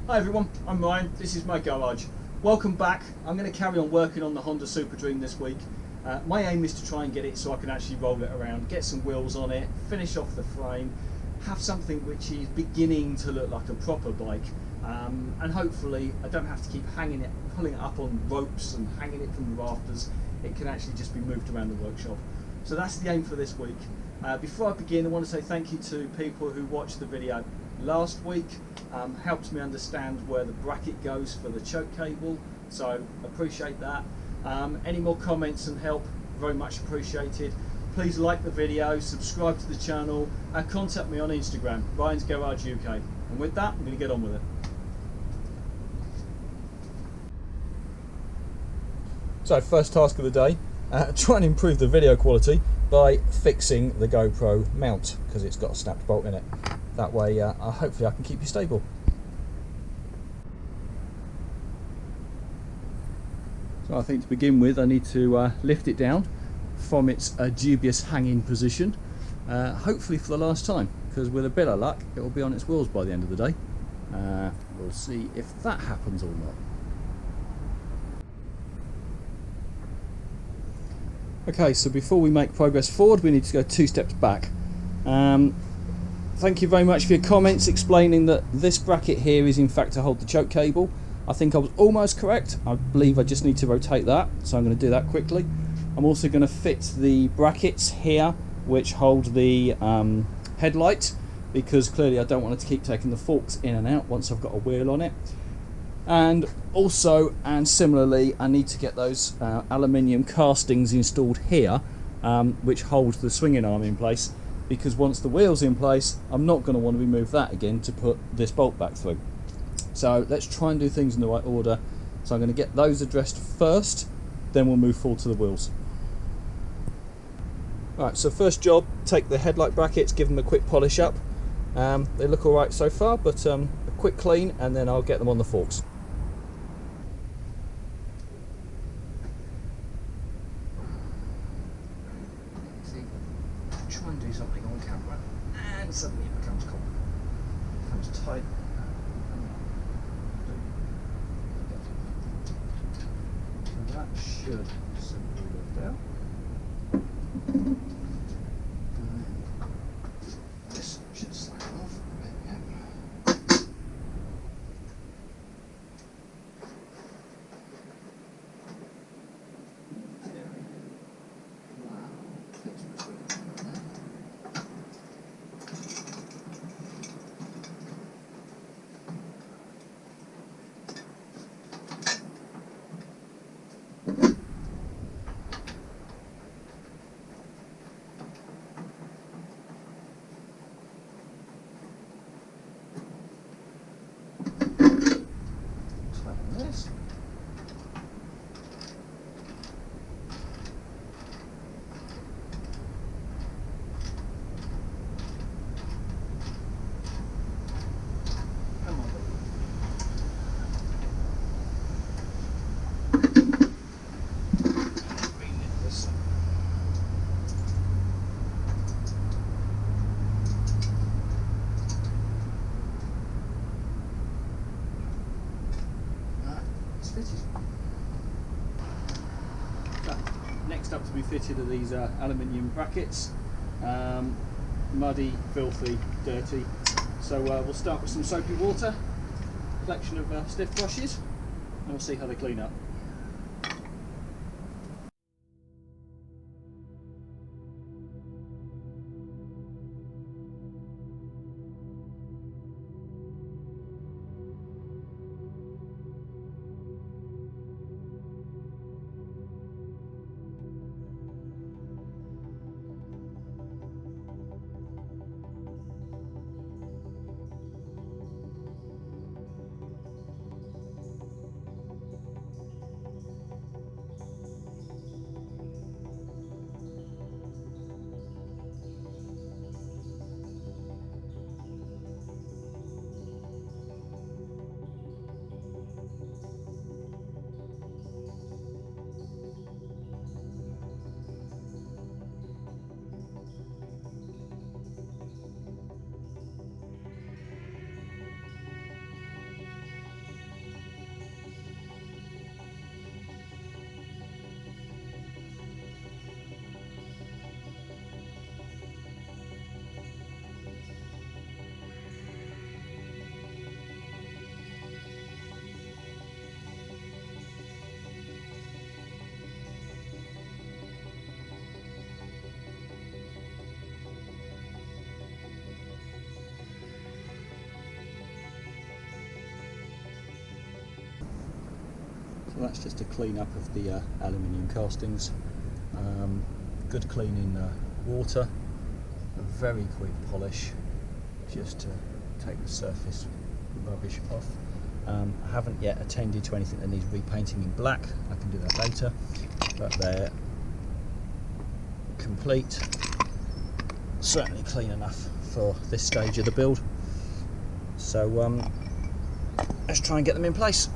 Hi everyone, I'm Ryan, this is my garage. Welcome back. I'm going to carry on working on the Honda Superdream this week. My aim is to try and get it so I can actually roll it around, get some wheels on it, finish off the frame, have something which is beginning to look like a proper bike, and hopefully I don't have to keep pulling it up on ropes and hanging it from the rafters. It can actually just be moved around the workshop. So that's the aim for this week. Before I begin, I want to say thank you to people who watched the video last week. Helped me understand where the bracket goes for the choke cable, so appreciate that. Any more comments and help, very much appreciated. Please like the video, subscribe to the channel, and contact me on Instagram, Ryan's Garage UK. And with that, I'm going to get on with it. So first task of the day, try and improve the video quality by fixing the GoPro mount, because it's got a snapped bolt in it. That way hopefully I can keep you stable. So I think to begin with I need to lift it down from its dubious hanging position, hopefully for the last time, because with a bit of luck it will be on its wheels by the end of the day. We'll see if that happens or not. Okay, so before we make progress forward we need to go 2 steps back. Thank you very much for your comments explaining that this bracket here is in fact to hold the choke cable. I think I was almost correct. I believe I just need to rotate that, so I'm going to do that quickly. I'm also going to fit the brackets here which hold the headlight, because clearly I don't want to keep taking the forks in and out once I've got a wheel on it. And also, and similarly, I need to get those aluminium castings installed here which hold the swinging arm in place, because once the wheel's in place I'm not going to want to remove that again to put this bolt back through. So let's try and do things in the right order. So I'm going to get those addressed first, then we'll move forward to the wheels. Right, so first job, take the headlight brackets, give them a quick polish up. They look alright so far, but a quick clean and then I'll get them on the forks. Try and do something on camera and suddenly it becomes tight. So that should simply lift out. This should slide off a bit, yeah. Next up to be fitted are these aluminium brackets. Muddy, filthy, dirty. So we'll start with some soapy water, a collection of stiff brushes, and we'll see how they clean up. that's just a clean up of the aluminium castings. Good clean in water, a very quick polish just to take the surface rubbish off. I haven't yet attended to anything that needs repainting in black. I can do that later, but they're complete, certainly clean enough for this stage of the build. So let's try and get them in place.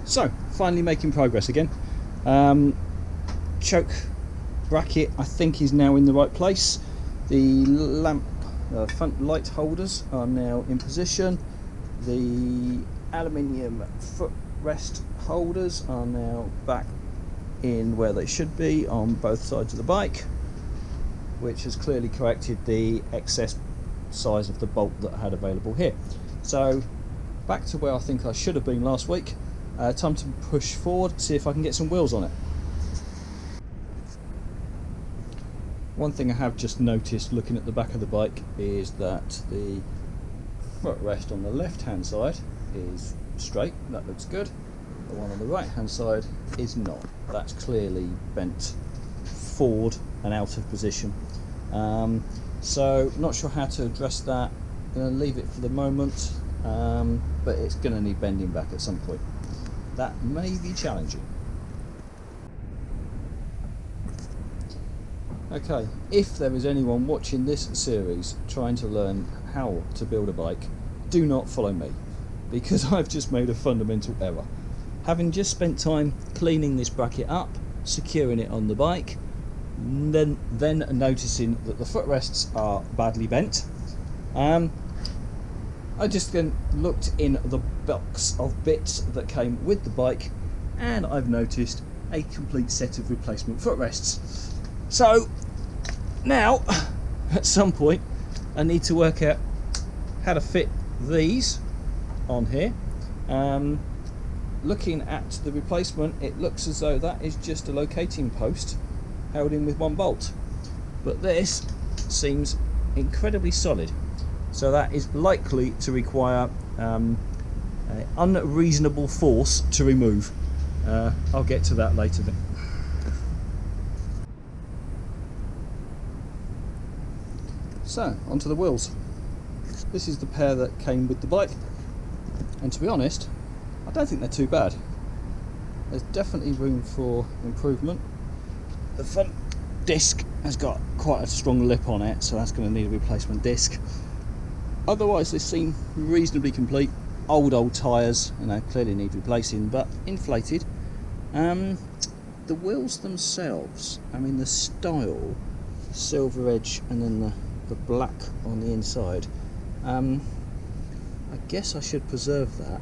So, finally making progress again. Choke bracket I think is now in the right place. The lamp front light holders are now in position. The aluminium footrest holders are now back in where they should be on both sides of the bike, which has clearly corrected the excess size of the bolt that I had available here. So back to where I think I should have been last week. Time to push forward, see if I can get some wheels on it. One thing I have just noticed looking at the back of the bike is that the footrest on the left hand side is straight, that looks good. The one on the right hand side is not. That's clearly bent forward and out of position. So not sure how to address that. I'm going to leave it for the moment, but it's going to need bending back at some point. That may be challenging. Okay, if there is anyone watching this series trying to learn how to build a bike, do not follow me, because I've just made a fundamental error. Having just spent time cleaning this bracket up, securing it on the bike, then noticing that the footrests are badly bent, I just then looked in the box of bits that came with the bike, and I've noticed a complete set of replacement footrests. So now, at some point, I need to work out how to fit these on here. Looking at the replacement, it looks as though that is just a locating post held in with one bolt, but this seems incredibly solid. So that is likely to require unreasonable force to remove. I'll get to that later then. So, onto the wheels. This is the pair that came with the bike, and to be honest, I don't think they're too bad. There's definitely room for improvement. The front disc has got quite a strong lip on it, so that's going to need a replacement disc. Otherwise they seem reasonably complete. Old tyres, and they clearly need replacing, but inflated. The wheels themselves, I mean the style, silver edge and then the black on the inside, I guess I should preserve that,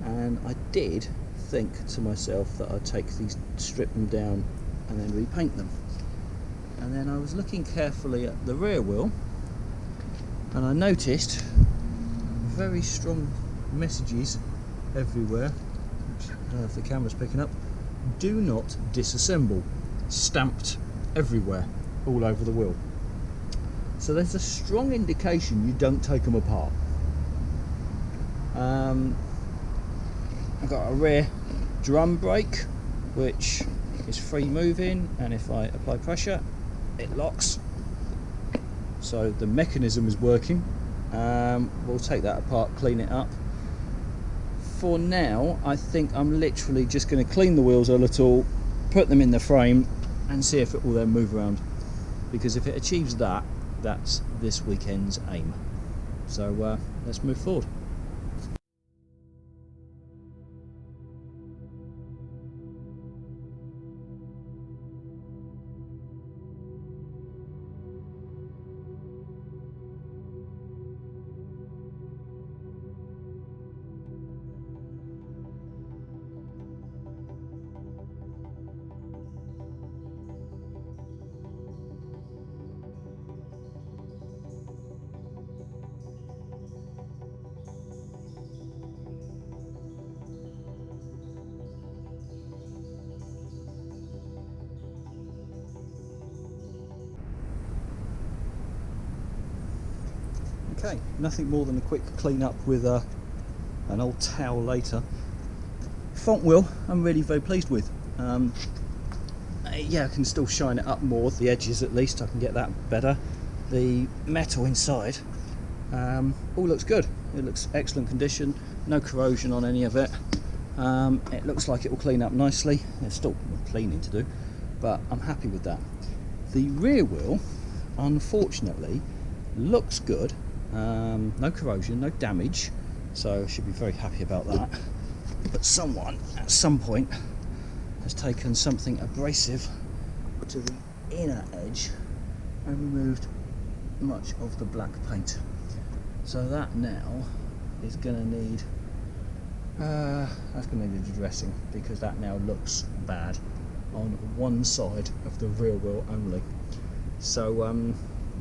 and I did think to myself that I'd take these, strip them down and then repaint them. And then I was looking carefully at the rear wheel, and I noticed very strong messages everywhere, which I don't know if the camera's picking up. Do not disassemble, stamped everywhere, all over the wheel. So there's a strong indication you don't take them apart. I've got a rear drum brake which is free moving, and if I apply pressure it locks. So the mechanism is working. We'll take that apart, clean it up. For now, I think I'm literally just going to clean the wheels a little, put them in the frame, and see if it will then move around. Because if it achieves that, that's this weekend's aim. So let's move forward. Okay, nothing more than a quick clean up with an old towel later. Front wheel, I'm really very pleased with. Yeah, I can still shine it up more, the edges at least, I can get that better. The metal inside, all looks good. It looks excellent condition, no corrosion on any of it. It looks like it will clean up nicely. There's still cleaning to do, but I'm happy with that. The rear wheel, unfortunately, looks good. No corrosion, no damage, so I should be very happy about that. But someone at some point has taken something abrasive to the inner edge and removed much of the black paint. So that now is going to need addressing, because that now looks bad on one side of the rear wheel only. So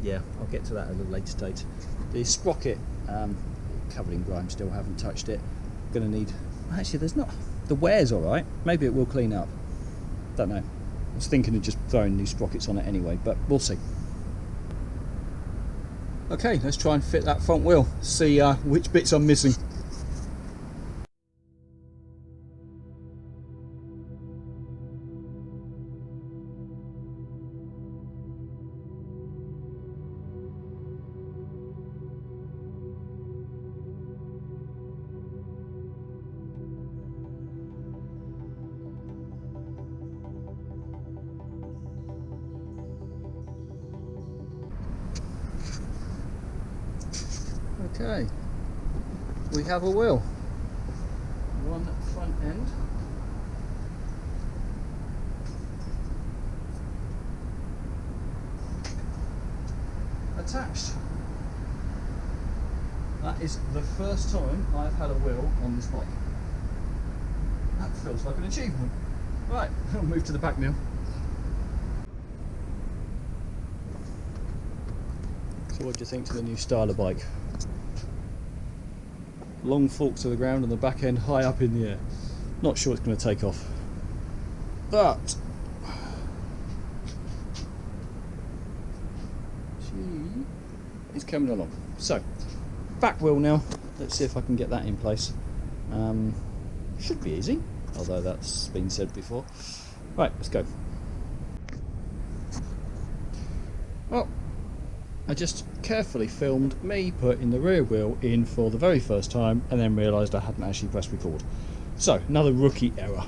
yeah, I'll get to that at a later date. The sprocket, covered in grime still, haven't touched it. Going to need, actually there's not, the wear's alright, maybe it will clean up, don't know. I was thinking of just throwing new sprockets on it anyway, but we'll see. Okay, let's try and fit that front wheel, see which bits I'm missing. Okay, we have a wheel, one front end, attached. That is the first time I've had a wheel on this bike. That feels like an achievement. Right, I'll move to the back now. So what do you think to the new Styler bike? Long fork to the ground and the back end high up in the air. Not sure it's going to take off, but she is coming along. So back wheel now, let's see if I can get that in place. Should be easy, although that's been said before. Right, let's go. Well, I just carefully filmed me putting the rear wheel in for the very first time and then realised I hadn't actually pressed record. So, another rookie error.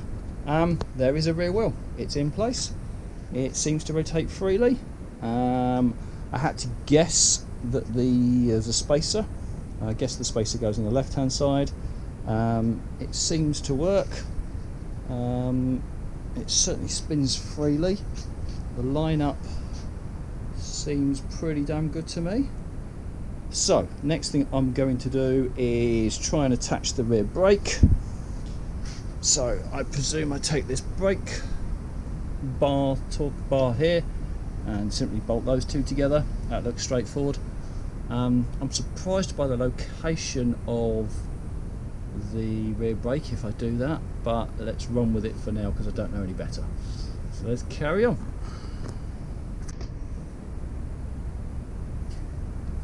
There is a rear wheel. It's in place. It seems to rotate freely. I had to guess that there's a spacer. I guess the spacer goes on the left hand side. It seems to work. It certainly spins freely. The lineup seems pretty damn good to me. So next thing I'm going to do is try and attach the rear brake. So I presume I take this brake bar, torque bar here, and simply bolt those two together. That looks straightforward. I'm surprised by the location of the rear brake if I do that, but let's run with it for now because I don't know any better. So let's carry on.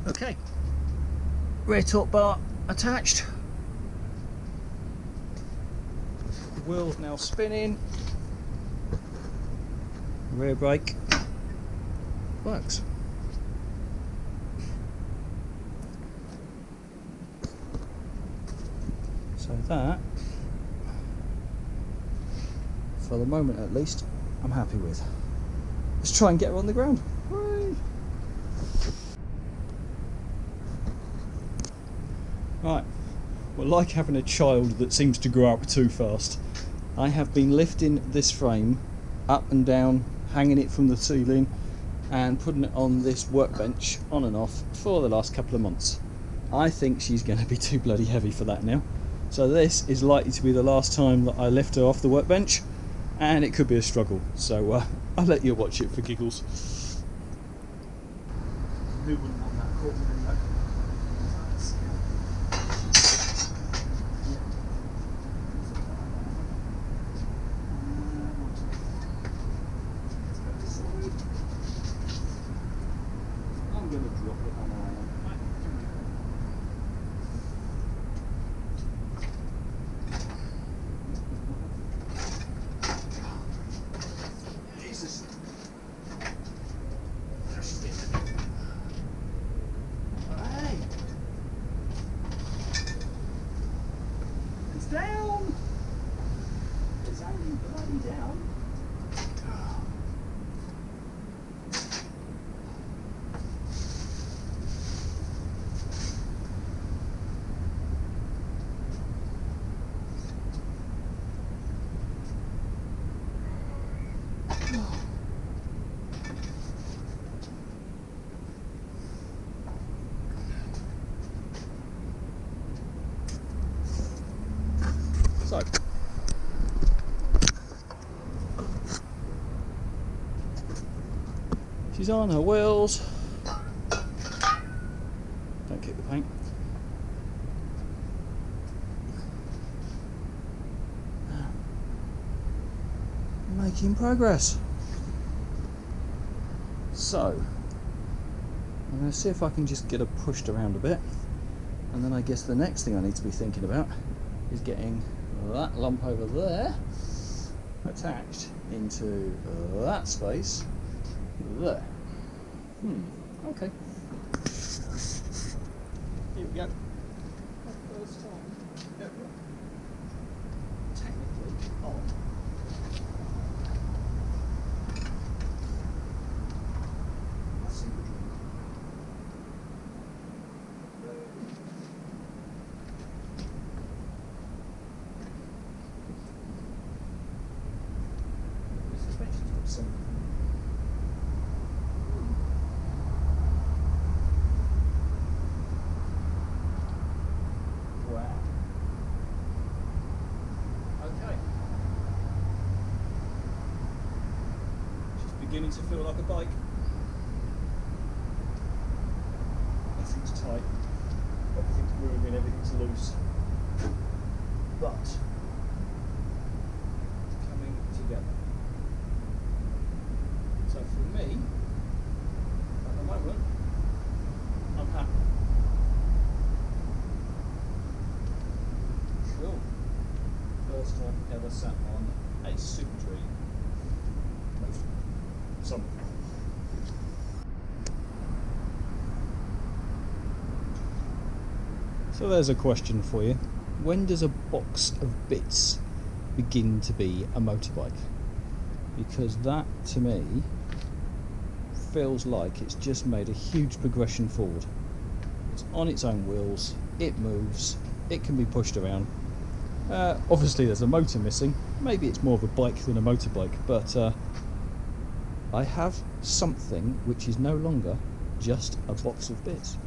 Okay, rear torque bar attached. Wheels now spinning. Rear brake works. So that, for the moment at least, I'm happy with. Let's try and get her on the ground. Hooray. Right, well, like having a child that seems to grow up too fast, I have been lifting this frame up and down, hanging it from the ceiling and putting it on this workbench on and off for the last couple of months. I think she's going to be too bloody heavy for that now. So this is likely to be the last time that I lift her off the workbench, and it could be a struggle. So I'll let you watch it for giggles. Who wouldn't want that caught in the I'm going to drop it on our own. She's on her wheels. Don't kick the paint. Making progress. So I'm going to see if I can just get her pushed around a bit, and then I guess the next thing I need to be thinking about is getting that lump over there attached into that space there. Okay. Here we go. First time ever technically on. Wow. Okay. She's beginning to feel like a bike. Everything's tight, everything's moving, everything's loose. But it's coming together. So for me, at the moment, I'm happy. Cool. First time ever sat on a Superdream. Some. So there's a question for you. When does a box of bits begin to be a motorbike? Because that, to me, feels like it's just made a huge progression forward. It's on its own wheels, it moves, it can be pushed around. Obviously there's a motor missing, maybe it's more of a bike than a motorbike, but I have something which is no longer just a box of bits.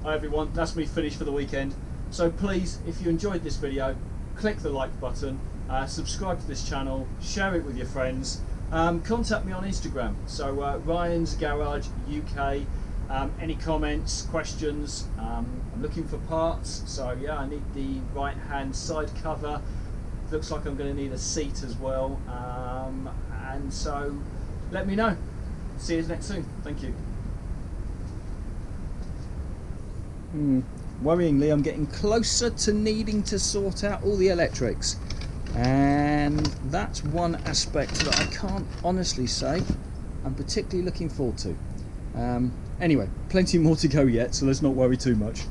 Hi everyone, that's me finished for the weekend. So please, if you enjoyed this video, click the like button, subscribe to this channel, share it with your friends, contact me on Instagram, so Ryan's Garage UK. Any comments, questions, I'm looking for parts, so yeah, I need the right hand side cover, looks like I'm going to need a seat as well, and so let me know. See you next soon, thank you. Worryingly, I'm getting closer to needing to sort out all the electrics, and that's one aspect that I can't honestly say I'm particularly looking forward to. Anyway, plenty more to go yet, so let's not worry too much.